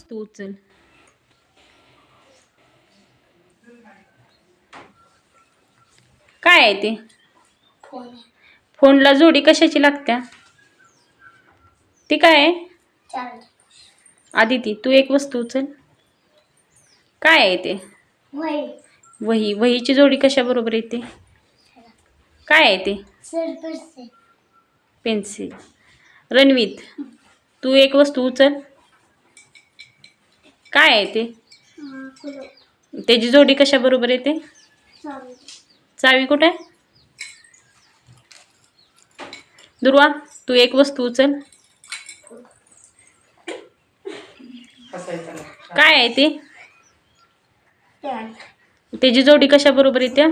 वस्तू उचल. काय आहे ते? फोनला जोडी कशाची लागत्या? ती काय आहे? आदिती, तू एक वस्तू उचल. काय आहे ते? वही. वहीची जोडी कशा बरोबर येते? काय आहे ते? पेन्सिल. रणवीत, तू एक वस्तू उचल. काय आहे ते? त्याची जोडी कशा बरोबर येते? चावी कुठे आहे? दुर्वा, तू एक वस्तू उचल. काय आहे ते? त्याची जोडी कशा बरोबर येते?